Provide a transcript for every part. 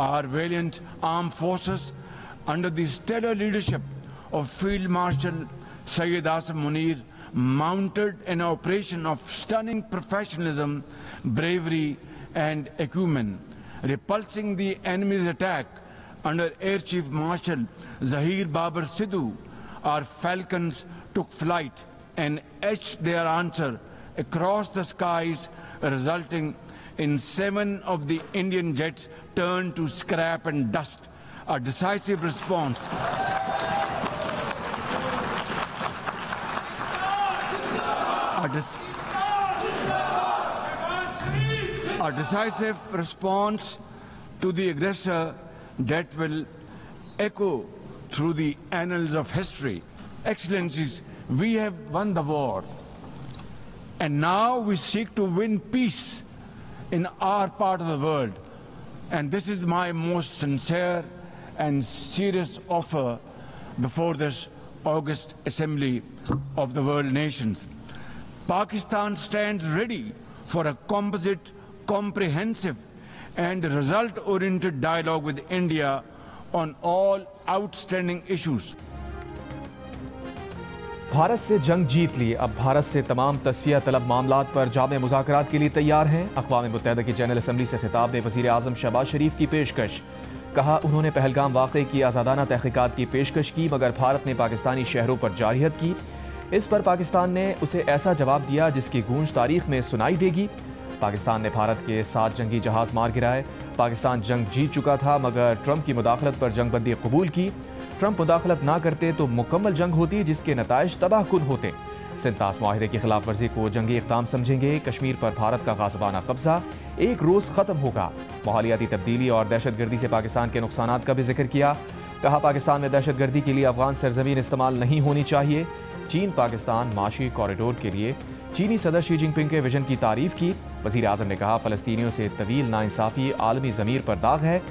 Our valiant armed forces, under the stellar leadership of Field Marshal Syed Asim Munir, mounted an operation of stunning professionalism, bravery and acumen, repulsing the enemy's attack under Air Chief Marshal Zahir Babar Sidhu. Our falcons took flight and etched their answer across the skies, resulting in 7 of the Indian jets turned to scrap and dust. A decisive response. A decisive response to the aggressor that will echo through the annals of history. Excellencies, we have won the war, and now we seek to win peace in our part of the world. And this is my most sincere and serious offer before this august assembly of the world nations. Pakistan stands ready for a composite, comprehensive and result-oriented dialogue with India on all outstanding issues. Bharat से जंग जीत ली, अब भारत से तमाम तस्फिया तलब मामलात पर जामे मुज़ाकरात के लिए तैयार हैं। अक़वाम मुत्तहिदा की जनरल असम्बली से खिताब में वज़ीर आज़म शहबाज शरीफ की पेशकश। कहा, उन्होंने पहलगाम वाक़े की आज़ादाना तहक़ीक़ात की पेशकश की, मगर भारत ने पाकिस्तानी शहरों पर जारहियत की। इस पर पाकिस्तान ने उसे ऐसा जवाब दिया जिसकी गूंज तारीख में सुनाई देगी। पाकिस्तान ने भारत के 7 जंगी जहाज़ मार गिराए। पाकिस्तान जंग जीत चुका था, मगर ट्रंप की मुदाखलत पर जंगबंदी कबूल की। ट्रंप मुदाखलत ना करते तो मुकम्मल जंग होती, जिसके नताइज तबाहकुन होते। सिंतास माहिदे की खिलाफ वर्जी को जंगी इक़दाम समझेंगे। कश्मीर पर भारत का गाज़बाना कब्जा एक रोज़ ख़त्म होगा। माहौलियाती तब्दीली और दहशतगर्दी से पाकिस्तान के नुकसानात का भी जिक्र किया। कहा, पाकिस्तान में दहशतगर्दी के लिए अफगान सरजमीन इस्तेमाल नहीं होनी चाहिए। चीन पाकिस्तान माशी कॉरिडोर के लिए चीनी सदर शी जिनपिंग के विजन की तारीफ की। वज़ीर आज़म ने कहा, फ़लस्तीनियों से तवील नाइंसाफ़ी आलमी ज़मीर पर दाग है।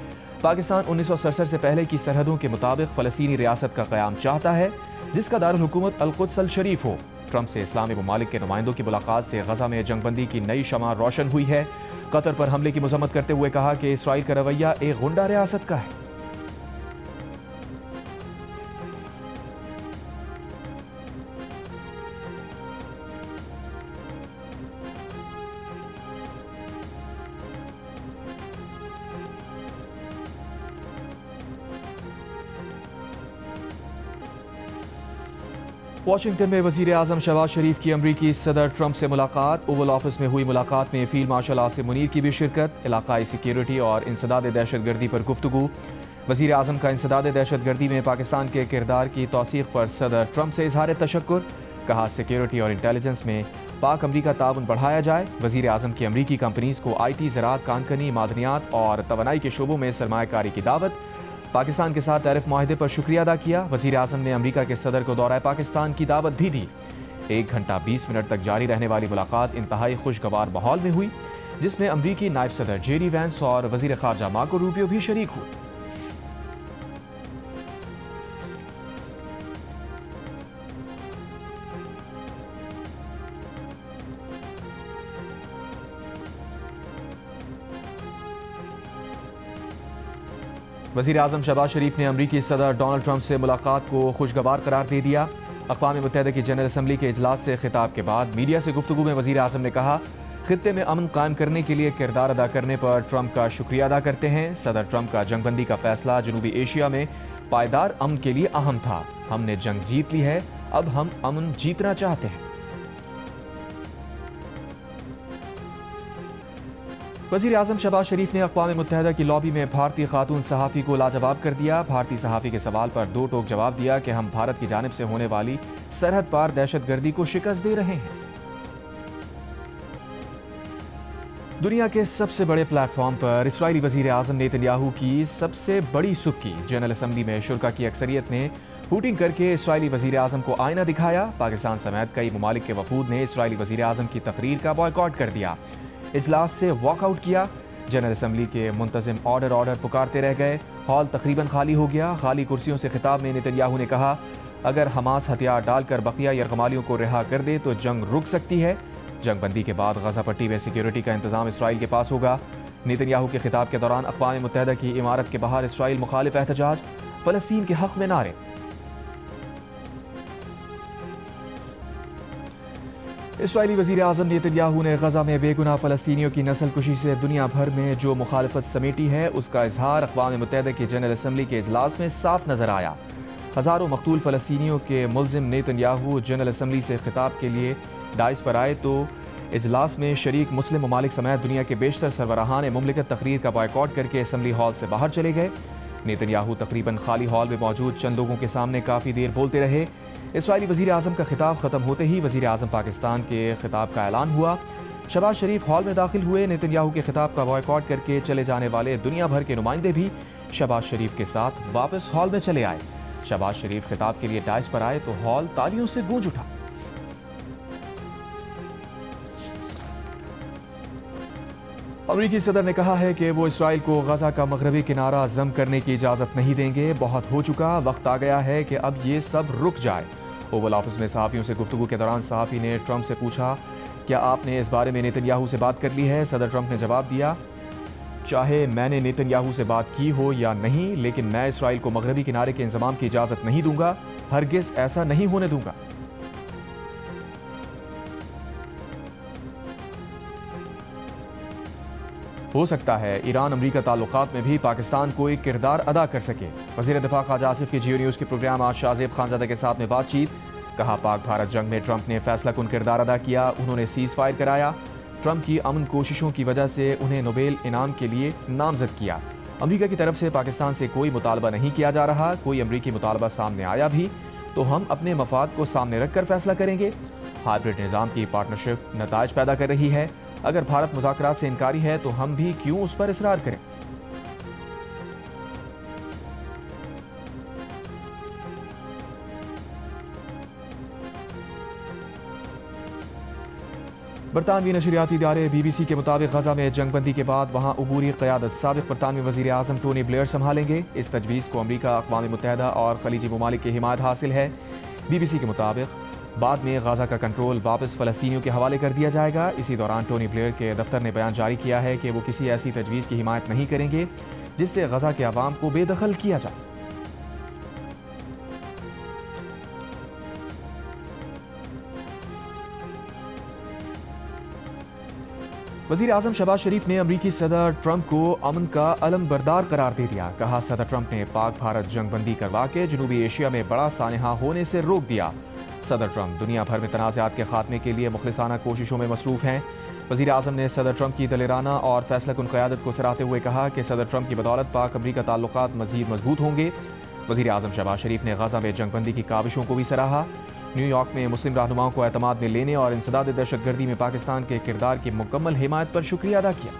पाकिस्तान 1967 से पहले की सरहदों के मुताबिक फ़लस्तीनी रियासत का क़याम चाहता है, जिसका दारुल हुकूमत अल-कुद्स अल-शरीफ हो। ट्रंप से इस्लामी ममालिक के नुमाइंदों की मुलाकात से गज़ा में जंगबंदी की नई शमा रोशन हुई है। कतर पर हमले की मज़म्मत करते हुए कहा कि इसराइल का रवैया एक गुंडा रियासत का है। वाशिंगटन में वज़ीर आज़म शहबाज शरीफ की अमरीकी सदर ट्रंप से मुलाकात। ओवल ऑफिस में हुई मुलाकात में फील्ड मार्शल आसिम मुनीर की भी शिरकत। इलाकाई सिक्योरिटी और इंसदाद दहशतगर्दी पर गुफ्तगू। वज़ीर आज़म का इंसदाद दहशतगर्दी में पाकिस्तान के किरदार की तौसीक़ पर सदर ट्रंप से इजहार तशक्कुर। कहा, सिक्योरिटी और इंटेलिजेंस में पाक अमरीका ताउन बढ़ाया जाए। वज़ीर आज़म की अमरीकी कंपनीज़ को IT, ज़राअत, कानकनी, मादनियात और तवानाई के शोबों में सरमायाकारी की दावत। पाकिस्तान के साथ टैरिफ माहिदे पर शुक्रिया अदा किया। वज़ीर आज़म ने अमरीका के सदर को दौरा पाकिस्तान की दावत भी दी। 1 घंटा 20 मिनट तक जारी रहने वाली मुलाकात इंतहाई खुशगवार माहौल में हुई, जिसमें अमरीकी नायब सदर जेडी वैंस और वज़ीर ख़ारजा मार्को रूबियो भी शरीक हुए। वज़ीर आज़म शहबाज शरीफ ने अमरीकी सदर डोनाल्ड ट्रंप से मुलाकात को खुशगवार करार दे दिया। अक़वाम मुत्तहिदा की जनरल असम्बली के इजलास से खिताब के बाद मीडिया से गुफ्तगू में वज़ीर आज़म ने कहा, खित्ते में अमन कायम करने के लिए किरदार अदा करने पर ट्रंप का शुक्रिया अदा करते हैं। सदर ट्रंप का जंगबंदी का फैसला जनूबी एशिया में पायदार अमन के लिए अहम था। हमने जंग जीत ली है, अब हम अमन जीतना चाहते हैं। वज़ीर आज़म शहबाज शरीफ ने अक़वाम मुत्तहिदा की लॉबी में भारतीय खातून सहाफ़ी को लाजवाब कर दिया। भारतीय सहाफ़ी के सवाल पर 2 टोक जवाब दिया कि हम भारत की जानिब से होने वाली सरहद पार दहशतगर्दी को शिकस्त दे रहे हैं। दुनिया के सबसे बड़े प्लेटफॉर्म पर इसराइली वज़ीर आज़म नेतन्याहू की सबसे बड़ी सुख्की। जनरल असम्बली में शुरा की अक्सरियत ने हूटिंग करके इसराइली वज़ीर आज़म को आईना दिखाया। पाकिस्तान समेत कई ममालिक के वफूद ने इसराइली वज़ीर आज़म की तकरीर का बॉयकॉट कर दिया, इजलास से वॉकआउट किया। जनरल असम्बली के मुंतज़िम ऑर्डर पुकारते रह गए। हॉल तकरीबन खाली हो गया। खाली कुर्सियों से खिताब में नेतन्याहू ने कहा, अगर हमास हथियार डालकर बकिया यरगमालियों को रिहा कर दे तो जंग रुक सकती है। जंगबंदी के बाद गजा पट्टी में सिक्योरिटी का इंतजाम इसराइल के पास होगा। नेतन्याहू के खिताब के दौरान अक़वाम मुत्तहिदा की इमारत के बाहर इसराइल मुखालिफ एहतजाज, फ़लस्तीन के हक़ में नारे। इसराइली वज़ीर आज़म नेतन्याहू ने गज़ा में बेगुनाह फ़लस्तीनियों की नस्लकुशी से दुनिया भर में जो मुखालफत समेटी है, उसका इजहार अक़वाम मुत्तहिदा की जनरल असम्बली के इजलास में साफ नज़र आया। हज़ारों मक़तूल फ़लस्तीनियों के मुल्ज़िम नेतन्याहू जनरल असम्बली से खिताब के लिए डाइस पर आए तो इजलास में शरीक मुस्लिम ममालिक समेत दुनिया के बेशतर सरबराहान मुमलिकत तकरीर का बॉयकॉट करके असम्बली हॉल से बाहर चले गए। नेतन्याहू तकरीबन खाली हॉल में मौजूद चंद लोगों के सामने काफ़ी देर बोलते रहे। इसराइली वज़ीर आज़म का खिताब ख़त्म होते ही वज़ीर आज़म पाकिस्तान के खिताब का ऐलान हुआ। शहबाज शरीफ हॉल में दाखिल हुए। नेतन्याहू के खिताब का बॉयकॉट करके चले जाने वाले दुनिया भर के नुमाइंदे भी शहबाज शरीफ के साथ वापस हॉल में चले आए। शहबाज शरीफ खिताब के लिए डाइस पर आए तो हॉल तालियों से गूंज उठा। अमरीकी सदर ने कहा है कि वो इसराइल को गजा का मगरबी किनारा जम करने की इजाज़त नहीं देंगे। बहुत हो चुका, वक्त आ गया है कि अब ये सब रुक जाए। ओवल ऑफिस में सहाफ़ियों से गुफ्तगू के दौरान सहाफ़ी ने ट्रंप से पूछा, क्या आपने इस बारे में नेतन्याहू से बात कर ली है? सदर ट्रंप ने जवाब दिया, चाहे मैंने नेतन्याहू से बात की हो या नहीं, लेकिन मैं इसराइल को मगरबी किनारे के इंतज़ाम की इजाज़त नहीं दूंगा। हरगिज़ ऐसा नहीं होने दूंगा। हो सकता है ईरान अमरीका ताल्लुकात में भी पाकिस्तान कोई किरदार अदा कर सके। वज़ीर दिफा ख्वाजा आसिफ की जियो न्यूज़ के प्रोग्राम आज शाहज़ेब खानज़ादा के साथ में बातचीत। कहा, पाक भारत जंग में ट्रंप ने फैसला कुन किरदार अदा किया। उन्होंने सीज़ फायर कराया। ट्रंप की अमन कोशिशों की वजह से उन्हें नोबेल इनाम के लिए नामजद किया। अमरीका की तरफ से पाकिस्तान से कोई मुतालबा नहीं किया जा रहा। कोई अमरीकी मुतालबा सामने आया भी तो हम अपने मफाद को सामने रखकर फैसला करेंगे। हाइब्रिड निज़ाम की पार्टनरशिप नताइज पैदा कर रही है। अगर भारत मुज़ाकरात से इनकारी है तो हम भी क्यों उस पर इसरार करें। बरतानवी नशरियाती इदारे BBC के मुताबिक गजा में जंगबंदी के बाद वहाँ अबूरी क़यादत साबिक़ बरतानवी वज़ीर आज़म टोनी ब्लेयर संभालेंगे। इस तजवीज़ को अमरीका, अक़वाम मुत्तहिदा और खलीजी ममालिक की हिमायत हासिल है। BBC के मुताबिक बाद में गजा का कंट्रोल वापस फ़लस्तीनियों के हवाले कर दिया जाएगा। इसी दौरान टोनी ब्लेयर के दफ्तर ने बयान जारी किया है कि वो किसी ऐसी तजवीज़ की हिमायत नहीं करेंगे जिससे गजा के अवाम को बेदखल किया जाए। वज़ीर आज़म शहबाज शरीफ ने अमरीकी सदर ट्रंप को अमन का अलम बरदार करार दे दिया। कहा, सदर ट्रंप ने पाक भारत जंगबंदी करवा के जनूबी एशिया में बड़ा सानहा होने से रोक दिया। सदर ट्रंप दुनिया भर में तनाज़ात के खात्मे के लिए मुखलिसाना कोशिशों में मसरूफ़ हैं। वज़ीर आज़म ने सदर ट्रंप की दलेराना और फैसला कुन क़यादत को सराहते हुए कहा कि सदर ट्रंप की बदौलत पाक अमरीका ताल्लुकात मज़ीद मजबूत होंगे। वज़ीर आज़म शहबाज शरीफ ने गजा में जंगबंदी की काविशों को भी सराहा। न्यूयॉर्क में मुस्लिम रहनुमाओं को एतमाद में लेने और इंसदाद दहशतगर्दी में पाकिस्तान के किरदार की मुकम्मल हिमायत पर शुक्रिया अदा किया।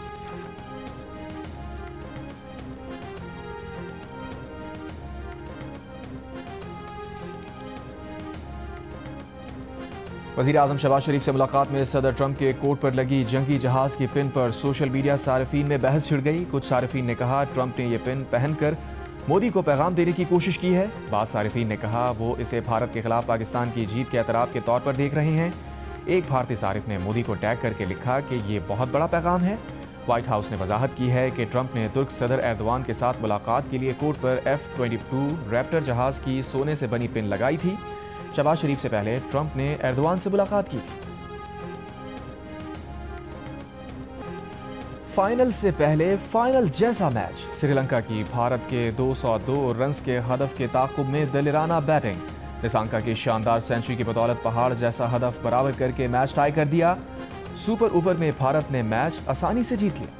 वज़ीर आज़म शहबाज शरीफ से मुलाकात में सदर ट्रंप के कोट पर लगी जंगी जहाज़ की पिन पर सोशल मीडिया सारिफीन में बहस छिड़ गई। कुछ सारिफीन ने कहा, ट्रंप ने यह पिन पहनकर मोदी को पैगाम देने की कोशिश की है। बाद सारिफीन ने कहा, वो इसे भारत के खिलाफ पाकिस्तान की जीत के एतराफ़ के तौर पर देख रहे हैं। एक भारतीय सारिफ ने मोदी को टैग करके लिखा कि ये बहुत बड़ा पैगाम है। व्हाइट हाउस ने वजाहत की है कि ट्रंप ने तुर्क सदर एर्दोआन के साथ मुलाकात के लिए कोर्ट पर F-22 रैप्टर जहाज़ की सोने से बनी पिन लगाई थी। शहबाज शरीफ से पहले ट्रंप ने एर्दोआन से मुलाकात की थी। फाइनल से पहले फाइनल जैसा मैच। श्रीलंका की भारत के 202 रन्स के हदफ के ताक़ुब में दिलराना बैटिंग। निसांका की शानदार सेंचुरी की बदौलत पहाड़ जैसा हदफ बराबर करके मैच टाई कर दिया। सुपर ओवर में भारत ने मैच आसानी से जीत लिया।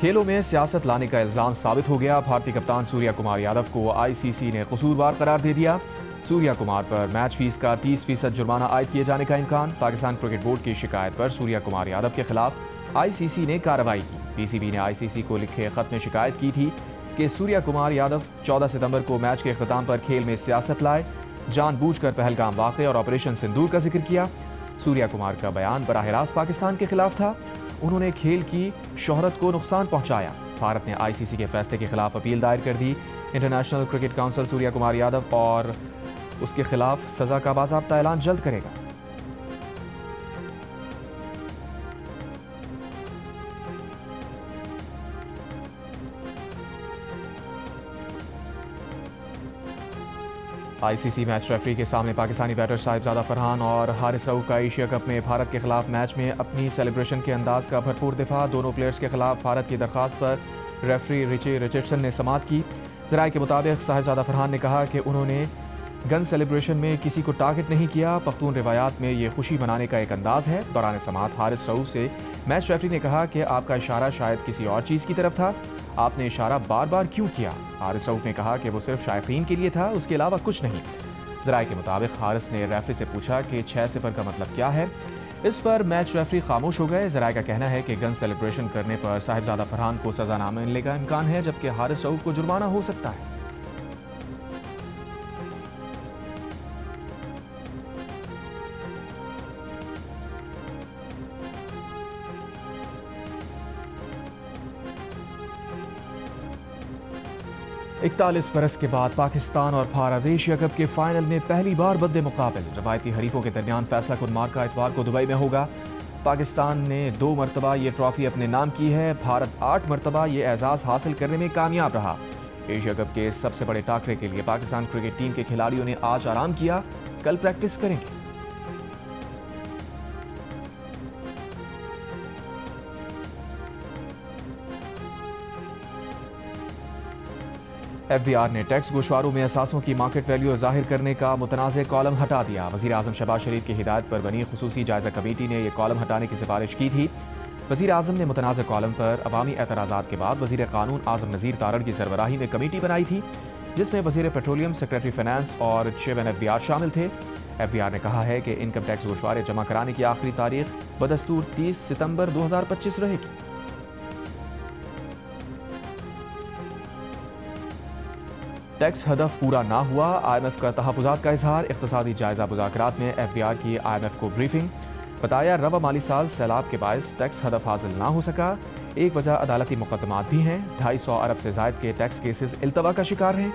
खेलों में सियासत लाने का इल्जाम साबित हो गया। भारतीय कप्तान सूर्या कुमार यादव को ICC ने कसूरवार करार दे दिया। सूर्या कुमार पर मैच फीस का 30% जुर्माना आयद किए जाने का इम्कान। पाकिस्तान क्रिकेट बोर्ड की शिकायत पर सूर्या कुमार यादव के खिलाफ ICC ने कार्रवाई की। PCB ने ICC को लिखे खत में शिकायत की थी कि सूर्या कुमार यादव 14 सितंबर को मैच के अख्ताम पर खेल में सियासत लाए, जानबूझकर पहलगाम वाक़े और ऑपरेशन सिंदूर का जिक्र किया। सूर्या कुमार का बयान बराह रास्त पाकिस्तान के खिलाफ था। उन्होंने खेल की शोहरत को नुकसान पहुंचाया। भारत ने ICC के फैसले के खिलाफ अपील दायर कर दी। International Cricket Council Surya Kumar Yadav और उसके खिलाफ सजा का बाज़ाब्ता ऐलान जल्द करेगा। आईसीसी मैच रेफरी के सामने पाकिस्तानी बैटर साहिबजादा फरहान और हारिस रऊफ का एशिया कप में भारत के खिलाफ मैच में अपनी सेलिब्रेशन के अंदाज का भरपूर दिफा। दोनों प्लेयर्स के खिलाफ भारत की दरख्वास्त पर रेफरी रिची रिचर्डसन ने समाअत की। ज़राए के मुताबिक साहिबजादा फरहान ने कहा कि उन्होंने गन सेलिब्रेशन में किसी को टारगेट नहीं किया। पख्तून रिवायात में ये खुशी मनाने का एक अंदाज है। दौरान समाअत हारिस रऊफ से मैच रेफरी ने कहा कि आपका इशारा शायद किसी और चीज़ की तरफ था, आपने इशारा बार बार क्यों किया? हारिस रऊफ ने कहा कि वो सिर्फ शायकीन के लिए था, उसके अलावा कुछ नहीं। ज़राए के मुताबिक हारिस ने रेफरी से पूछा कि 6-0 का मतलब क्या है। इस पर मैच रेफरी खामोश हो गए। ज़राए का कहना है कि गन सेलिब्रेशन करने पर साहिबजादा फरहान को सजा न मिलने का इम्कान है, जबकि हारिस रऊफ को जुर्माना हो सकता है। इकतालीस बरस के बाद पाकिस्तान और भारत एशिया कप के फाइनल में पहली बार बद्दे मुकाबिल। रवायती हरीफों के दरमियान फैसला कुन मार्का इतवार को दुबई में होगा। पाकिस्तान ने 2 मरतबा ये ट्रॉफी अपने नाम की है। भारत 8 मरतबा ये एजाज़ हासिल करने में कामयाब रहा। एशिया कप के सबसे बड़े टाकरे के लिए पाकिस्तान क्रिकेट टीम के खिलाड़ियों ने आज आराम किया, कल प्रैक्टिस करेंगे। FBR ने टैक्स गोशवारों में असासों की मार्केट वैल्यू जाहिर करने का मुतनाज़ कॉलम हटा दिया। वज़ीर आज़म शहबाज शरीफ की हिदायत पर बनी खुसूसी जायज़ा कमेटी ने यह कॉलम हटाने की सिफारिश की थी। वज़ीर आज़म ने मुतनाज़ कॉलम पर अवामी एतराज़ात के बाद वज़ीर क़ानून आज़म नज़ीर तारड़ की सरबराही में कमेटी बनाई थी, जिसमें वज़ीर पेट्रोलियम, सेक्रेटरी फाइनेंस और चेयरमैन FBR शामिल थे। FBR ने कहा है कि इनकम टैक्स गोशवारे जमा कराने की आखिरी तारीख बदस्तूर 30 सितंबर 2025 रहेगी। टैक्स हदफ पूरा ना हुआ, IMF का तहफ़्फ़ुज़ात का इजहार। इक़्तिसादी जायज़ा मुज़ाकरात में FBR की IMF को ब्रीफिंग। बताया रवा माली साल सैलाब के बायस टैक्स हदफ हासिल ना हो सका। एक वजह अदालती मुकदमात भी हैं। 250 अरब से ज़ायद के टैक्स केसेस इल्तवा का शिकार हैं।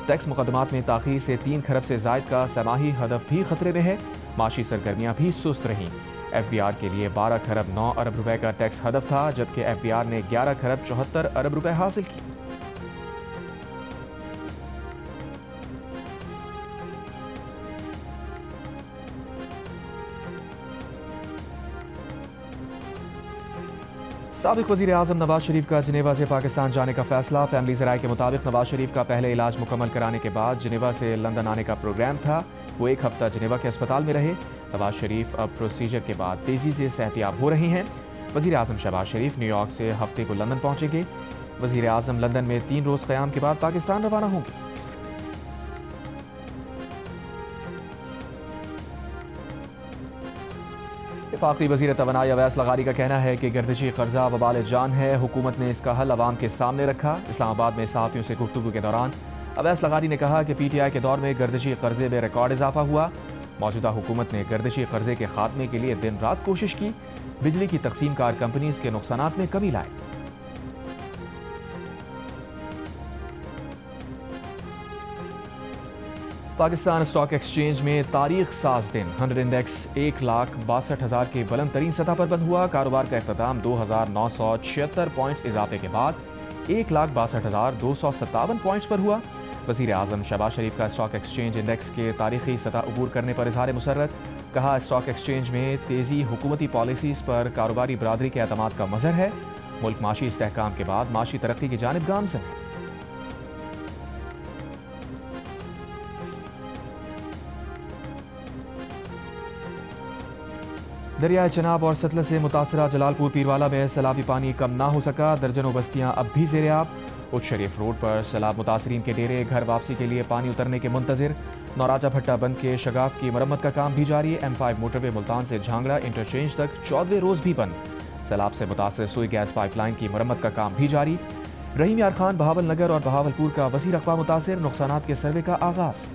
टैक्स मुकदमात में ताख़ीर से 3 खरब से ज़ायद का समाही हदफ भी खतरे में है। माशी सरगर्मियाँ भी सुस्त रहीं। FBR के लिए 12 खरब 9 अरब रुपए का टैक्स हदफ था, जबकि FBR ने 11 खरब 74 अरब रुपए हासिल की। साबिक़ वज़ीर आज़म नवाज शरीफ का जिनेवा से पाकिस्तान जाने का फैसला। फैमिली ज़राए के मुताबिक नवाज शरीफ का पहले इलाज मुकम्मल कराने के बाद जिनेवा से लंदन आने का प्रोग्राम था। वो 1 हफ्ता जिनेवा के अस्पताल में रहे। नवाज शरीफ अब प्रोसीजर के बाद तेज़ी से सेहतियाब हो रहे हैं। वज़ीर आज़म शहबाज शरीफ न्यूयॉर्क से हफ्ते को लंदन पहुँचेंगे। वज़ीर आज़म लंदन में 3 रोज़ क़याम के बाद पाकिस्तान रवाना होंगे। वफाकी वज़ीर तवानाई अवैस लगारी का कहना है कि गर्दिशी कर्जा वबाल जान है। हुकूमत ने इसका हल अवाम के सामने रखा। इस्लामाबाद में सहाफ़ियों से गुफ्तगू के दौरान अवैस लगारी ने कहा कि PTI के दौर में गर्दिशी कर्जे में रिकॉर्ड इजाफा हुआ। मौजूदा हुकूमत ने गर्दिशी कर्जे के खात्मे के लिए दिन रात कोशिश की। बिजली की तकसीम कार कंपनीज के नुकसानात में कमी लाई। पाकिस्तान स्टॉक एक्सचेंज में तारीख साज दिन 100 इंडेक्स 1,62,000 के बुलंद तरीन सतह पर बंद हुआ। कारोबार का अख्ताम 2,976 पॉइंट्स इजाफे के बाद 1,62,257 पॉइंट्स पर हुआ। वज़ीर आज़म शहबाज शरीफ का स्टॉक एक्सचेंज इंडेक्स के तारीखी सतह अबूर करने पर इजहार मुसर्रत। कहा स्टॉक एक्सचेंज में तेज़ी हुकूमती पॉलिसीज़ पर कारोबारी बरादरी के एतमाद का मज़हर है। मुल्क माशी इस्तेहकाम के बाद माशी तरक्की की जानिब गामज़न है। दरियाए चनाब और सतलज से मुतासरा जलालपुर पीरवाला में सैलाबी पानी कम ना हो सका। दर्जनों बस्तियां अब भी ज़ेरे आब। उच्च शरीफ रोड पर सैलाब मुतासरीन के डेरे घर वापसी के लिए पानी उतरने के मुंतज़िर। नौराजा भट्टा बंद के शगाफ की मरम्मत का काम भी जारी। M5 मोटरवे मुल्तान से झांगड़ा इंटरचेंज तक 14वें रोज़ भी बंद। सैलाब से मुतासर सुई गैस पाइपलाइन की मरम्मत का काम भी जारी। रहीम यार खान बहावल नगर और बहावलपुर का वसीर अक़वा मुतासर। नुकसानात के सर्वे का आगाज़।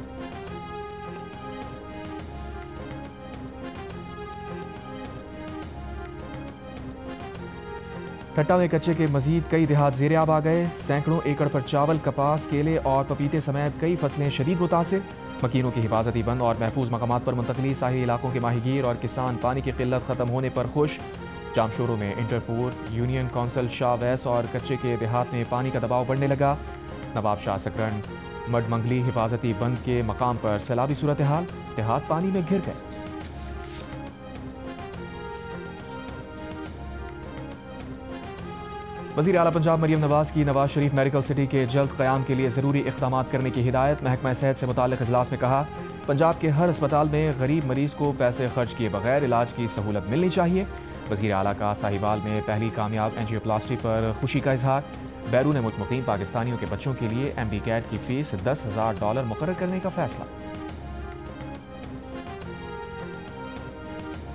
खट्टा में कच्चे के मजीद कई देहात ज़ेर-ए-आब आ गए। सैकड़ों एकड़ पर चावल, कपास, केले और पपीते समेत कई फसलें शदीद मुतासिर। मकीनों की हिफाजती बंद और महफूज मकामात पर मुंतकली। साहिली इलाकों के माहीगीर और किसान पानी की किल्लत ख़त्म होने पर खुश। जामशोरों में इंटरपोर, यूनियन काउंसिल शाह वैस और कच्चे के देहात में पानी का दबाव बढ़ने लगा। नवाब शाह सकरन मडमंगली हिफाजती बंद के मकाम पर सैलाबी सूरत हाल, देहात पानी में घिर गए। वज़ीर आला पंजाब मरियम नवाज की नवाज शरीफ मेडिकल सिटी के जल्द क़याम के लिए ज़रूरी इक़दाम करने की हिदायत। महकमा सेहत से मुताल्लिक़ इजलास में कहा, पंजाब के हर अस्पताल में गरीब मरीज़ को पैसे खर्च किए बगैर इलाज की सहूलत मिलनी चाहिए। वज़ीर आला का साहिवाल में पहली कामयाब एंजियोप्लास्टी पर खुशी का इजहार। बैरून मुल्क मुक़ीम पाकिस्तानियों के बच्चों के लिए MD कैट की फ़ीस $10,000 मुकर्रर करने का फ़ैसला।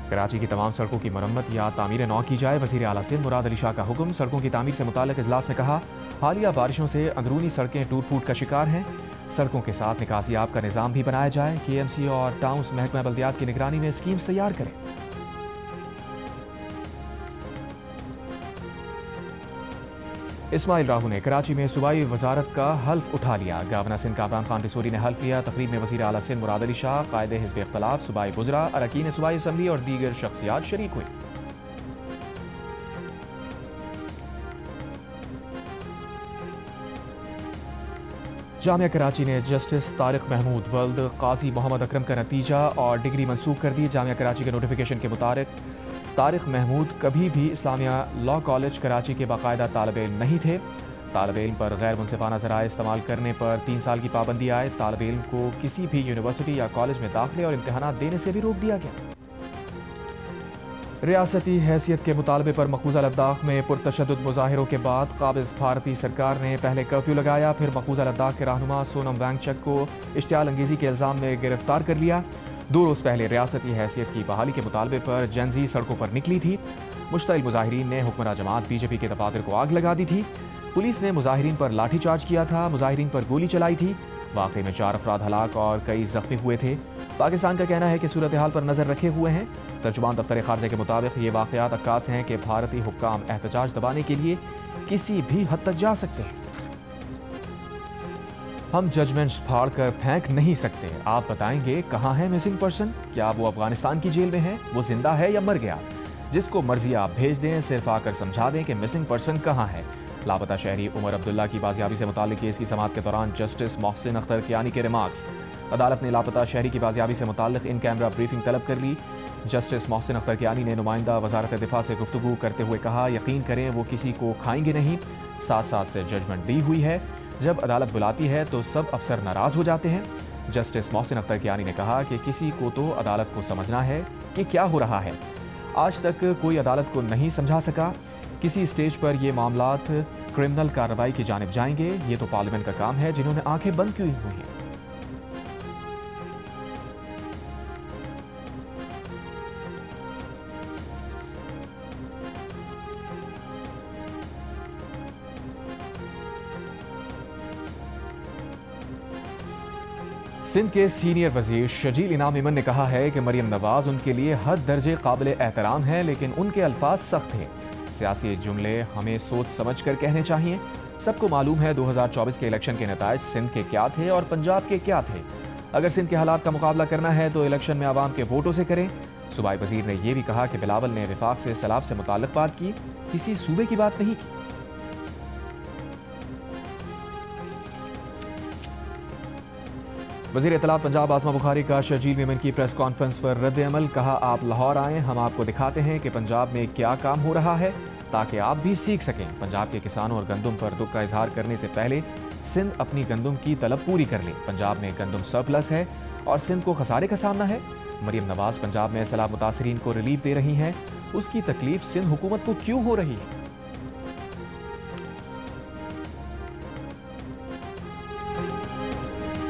कराची की तमाम सड़कों की मरम्मत या तामीर नौ की जाए। वज़ीर आला सिंध मुराद अली शाह का हुक्म। सड़कों की तामीर से मुताल्लिक़ इजलास में कहा, हालिया बारिशों से अंदरूनी सड़कें टूट फूट का शिकार हैं। सड़कों के साथ निकासी आब का निज़ाम भी बनाया जाए। KMC और टाउन्स महकमा बल्दियात की निगरानी में स्कीम्स तैयार करें। इस्माइल राहू ने कराची में सूबाई वजारत का हल्फ उठा लिया। गवर्नर सिंध कामरान खान रिसोरी ने हल्फ लिया। तकरीब में वज़ीर आला सिंध मुराद अली शाह, कायदे हिज़्ब इख्तिलाफ, सूबाई वज़रा, अरकान सूबाई असम्बली और दीगर शख्सियात शरीक हुई। जामिया कराची ने जस्टिस तारिक महमूद वल्द काजी मोहम्मद अकरम का नतीजा और डिग्री मंसूख कर दी। जामिया कराची के नोटिफिकेशन के मुताबिक तारिक महमूद कभी भी इस्लामिया लॉ कॉलेज कराची के बाकायदा तालिब इल्म नहीं थे। तालिब इल्म पर गैर मुनसिफाना ज़राए इस्तेमाल करने पर 3 साल की पाबंदी आए। तालिब इल्म को किसी भी यूनिवर्सिटी या कॉलेज में दाखिले और इम्तहानात देने से भी रोक दिया गया। रियासती हैसियत के मुतालबे पर मकबूजा लद्दाख में पुरतशद्दुद मुजाहिरों के बाद काबिज भारतीय सरकार ने पहले कर्फ्यू लगाया, फिर मकबूजा लद्दाख के रहनुमा सोनम वांगचक को इश्तियाल अंगेज़ी के इल्ज़ाम में गिरफ्तार कर लिया। 2 रोज़ पहले रियासती हैसियत की बहाली के मुतालबे पर जेनज़ी सड़कों पर निकली थी। मुश्तइल मुजाहिरीन ने हुक्मरां जमात BJP के दफातर को आग लगा दी थी। पुलिस ने मुजाहिरीन पर लाठीचार्ज किया था, मुजाहिरीन पर गोली चलाई थी। वाक़े में 4 अफराद हलाक और कई जख्मी हुए थे। पाकिस्तान का कहना है कि सूरत हाल पर नज़र रखे हुए हैं। तर्जुमान दफ्तर खारजा के मुताबिक ये वाक़यात अक्कास हैं कि भारतीय हुक्काम एहतजाज दबाने के लिए किसी भी हद तक जा सकते हैं। हम जजमेंट्स फाड़ कर फेंक नहीं सकते। आप बताएंगे कहाँ है मिसिंग पर्सन? क्या वो अफगानिस्तान की जेल में है? वो जिंदा है या मर गया? जिसको मर्जी आप भेज दें, सिर्फ आकर समझा दें कि मिसिंग पर्सन कहाँ है। लापता शहरी उमर अब्दुल्ला की बाजियाबी से मुताल्लिक केस की समाअत के दौरान जस्टिस मोहसिन अख्तर कियानी के रिमार्क्स। अदालत ने लापता शहरी की बाजियाबी से मुताल्लिक इन कैमरा ब्रीफिंग तलब कर ली। जस्टिस मोहसिन अख्तर कियानी ने नुमाइंदा वजारत दिफा से गुफ्तगू करते हुए कहा, यकीन करें वो किसी को खाएंगे नहीं। साथ साथ से जजमेंट दी हुई है। जब अदालत बुलाती है तो सब अफसर नाराज हो जाते हैं। जस्टिस मोहसिन अख्तर कियानी ने कहा कि किसी को तो अदालत को समझना है कि क्या हो रहा है। आज तक कोई अदालत को नहीं समझा सका। किसी स्टेज पर ये मामलात क्रिमिनल कार्रवाई की जानिब जाएंगे। ये तो पार्लियामेंट का काम है, जिन्होंने आंखें बंद की हुई हैं। सिंध के सीनियर वजीर शजील इनाम इमन ने कहा है कि मरियम नवाज उनके लिए हद दर्जे काबिल एहतराम है, लेकिन उनके अल्फाज सख्त हैं। सियासी जुमले हमें सोच समझ कर कहने चाहिए। सबको मालूम है 2024 के इलेक्शन के नताइज सिंध के क्या थे और पंजाब के क्या थे। अगर सिंध के हालात का मुकाबला करना है तो इलेक्शन में आवाम के वोटों से करें। सूबाई वजीर ने यह भी कहा कि बिलावल ने विफाक से सैलाब से मुताल्लिक बात की, किसी सूबे की बात नहीं की। वज़ीर इत्तलात पंजाब आज़मा बुखारी का शजील मेमन की प्रेस कॉन्फ्रेंस पर रद्द अमल। कहा, आप लाहौर आएँ, हम आपको दिखाते हैं कि पंजाब में क्या काम हो रहा है, ताकि आप भी सीख सकें। पंजाब के किसानों और गंदम पर दुख का इजहार करने से पहले सिंध अपनी गंदम की तलब पूरी कर ले। पंजाब में गंदम सरप्लस है और सिंध को खसारे का सामना है। मरियम नवाज पंजाब में सैलाब मुतासरीन को रिलीफ दे रही हैं, उसकी तकलीफ सिंध हुकूमत को क्यों हो रही है?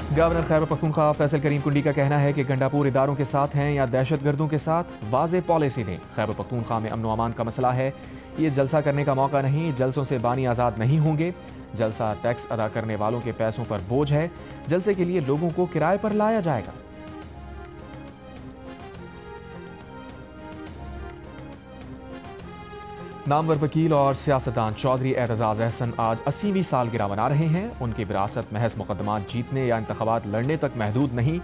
गवर्नर खैबर पख्तूनख्वा फैसल करीम कुंडी का कहना है कि गंडापुर इदारों के साथ हैं या दहशतगर्दों के साथ, वाज़े पॉलिसी दें। खैबर पख्तूनख्वा में अमन व अमान का मसला है, ये जलसा करने का मौका नहीं। जलसों से बानी आज़ाद नहीं होंगे। जलसा टैक्स अदा करने वालों के पैसों पर बोझ है। जलसे के लिए लोगों को किराए पर लाया जाएगा। नामवर वकील और सियासतदान चौधरी एतजाज़ अहसन आज 80वीं सालगिरह मना रहे हैं। उनकी विरासत महज मुकदमात जीतने या इंतखाबात लड़ने तक महदूद नहीं,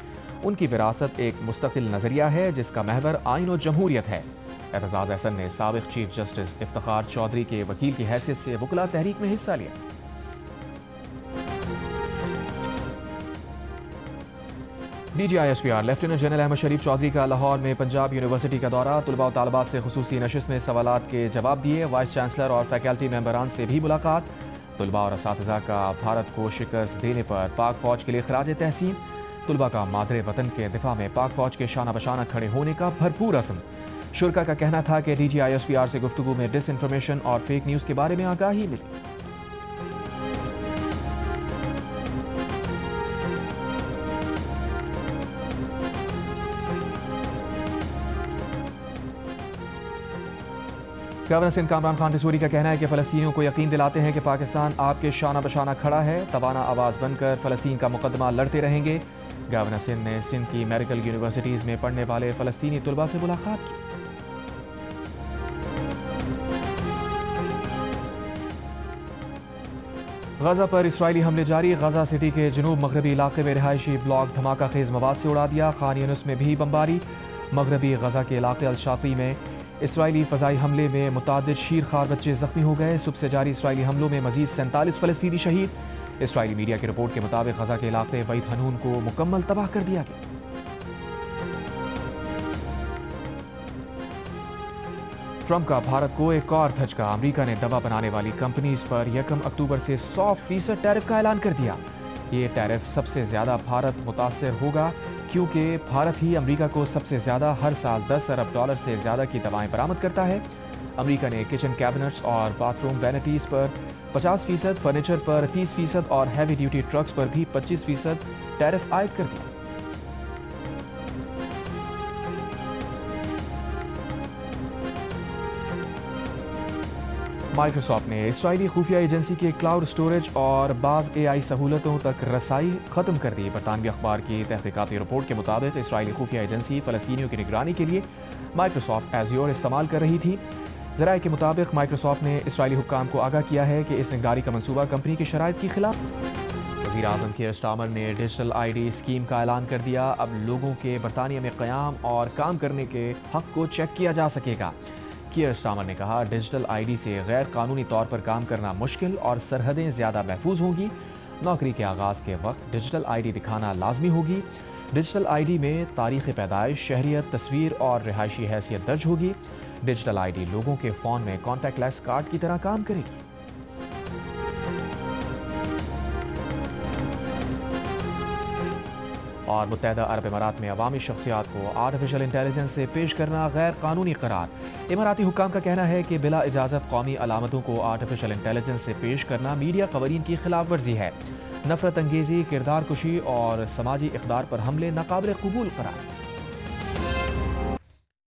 उनकी विरासत एक मुस्तकिल नज़रिया है जिसका महवर आइन और जमहूरियत है। एतजाज़ अहसन ने साबिक़ चीफ जस्टिस इफ्तिखार चौधरी के वकील की हैसियत से वकला तहरीक में हिस्सा लिया। DGISPR लेफ्टिनेंट जनरल अहमद शरीफ चौधरी का लाहौर में पंजाब यूनिवर्सिटी का दौरा, तुलबा और तालबात से खुसूसी नशिस्त में सवालात के जवाब दिए। वाइस चांसलर और फैकल्टी मेंबरान से भी मुलाकात। तुलबा और असातिज़ा का भारत को शिकस्त देने पर पाक फौज के लिए खराज तहसीन। तुलबा का मादरे वतन के दिफा में पाक फौज के शाना बशाना खड़े होने का भरपूर अज़्म। शुरका का कहना था कि DGISPR से गुफ्तगू में डिसइंफॉर्मेशन और फेक न्यूज़ के बारे में आगाही मिली। गवर्नर सिंध कामरान खान टिसूरी का कहना है कि फ़लस्तीनियों को यकीन दिलाते हैं कि पाकिस्तान आपके शाना बशाना खड़ा है, तवाना आवाज़ बनकर फ़लस्तीन का मुकदमा लड़ते रहेंगे। गवर्नर सिंध ने सिंध की मेडिकल यूनिवर्सिटीज़ में पढ़ने वाले फ़लस्तीनी तुलबा से मुलाकात की। गजा पर इसराइली हमले जारी, गजा सिटी के जनूब मगरबी इलाके में रिहायशी ब्लॉक धमाका खेज मवाद से उड़ा दिया। खान यूनिस में भी बमबारी। मगरबी गजा के इलाके अल-शाती में इसराइली फ़ज़ाई हमले में मुतादिद शीरखार बच्चे ज़ख्मी हो गए। सुबह से जारी इसराइली हमलों में मज़ीद 47 फ़लस्तीनी शहीद। इसराइली मीडिया की रिपोर्ट के मुताबिक गजा के इलाके बैत हनून को मुकम्मल तबाह कर दिया गया। ट्रंप का भारत को एक और धचका, अमेरिका ने दवा बनाने वाली कंपनीज पर 1 अक्टूबर से 100% टैरिफ का ऐलान कर दिया। ये टैरिफ सबसे ज़्यादा भारत मुतासर होगा क्योंकि भारत ही अमेरिका को सबसे ज़्यादा हर साल $10 अरब से ज़्यादा की दवाएं बरामद करता है। अमेरिका ने किचन कैबिनेट्स और बाथरूम वैनिटीज़ पर 50%, फर्नीचर पर 30% और हैवी ड्यूटी ट्रक्स पर भी 25% टैरिफ आयद कर दिया। माइक्रोसॉफ्ट ने इसराइली खुफिया एजेंसी के क्लाउड स्टोरेज और बाज़ AI सहूलतों तक रसाई ख़त्म कर दी। बरतानवी अखबार की तहकीकाती रिपोर्ट के मुताबिक इसराइली खुफिया एजेंसी फ़लस्तीनियों की निगरानी के लिए माइक्रोसॉफ्ट एज़्योर इस्तेमाल कर रही थी। ज़राए के मुताबिक माइक्रोसॉफ्ट ने इसराइली हुक्काम को आगाह किया है कि इस निगरानी का मनसूबा कंपनी की शराइत की खिलाफ। वज़ीर आज़म कीर स्टार्मर ने डिजिटल ID स्कीम का ऐलान कर दिया। अब लोगों के बरतानिया में क़याम और काम करने के हक़ को चेक किया जा सकेगा। कीर स्टार्मर ने कहा, डिजिटल ID से गैर कानूनी तौर पर काम करना मुश्किल और सरहदें ज़्यादा महफूज होंगी। नौकरी के आगाज़ के वक्त डिजिटल ID दिखाना लाजमी होगी। डिजिटल ID में तारीख़ पैदाइश, शहरियत, तस्वीर और रिहायशी हैसियत दर्ज होगी। डिजिटल ID लोगों के फ़ोन में कॉन्टैक्टलेस कार्ड की तरह काम करेगी। और मुत्तहदा अरब इमारात में अवामी शख्सियात को आर्टिफिशियल इंटेलिजेंस से पेश करना गैर कानूनी करार। इमाराती हुक्काम का कहना है कि बिला इजाज़त कौमी अलामतों को आर्टिफिशियल इंटेलिजेंस से पेश करना मीडिया क़वानीन की खिलाफ वर्जी है। नफरत अंगेज़ी, किरदार कुशी और समाजी इक़दार पर हमले नाकाबिल कबूल करार।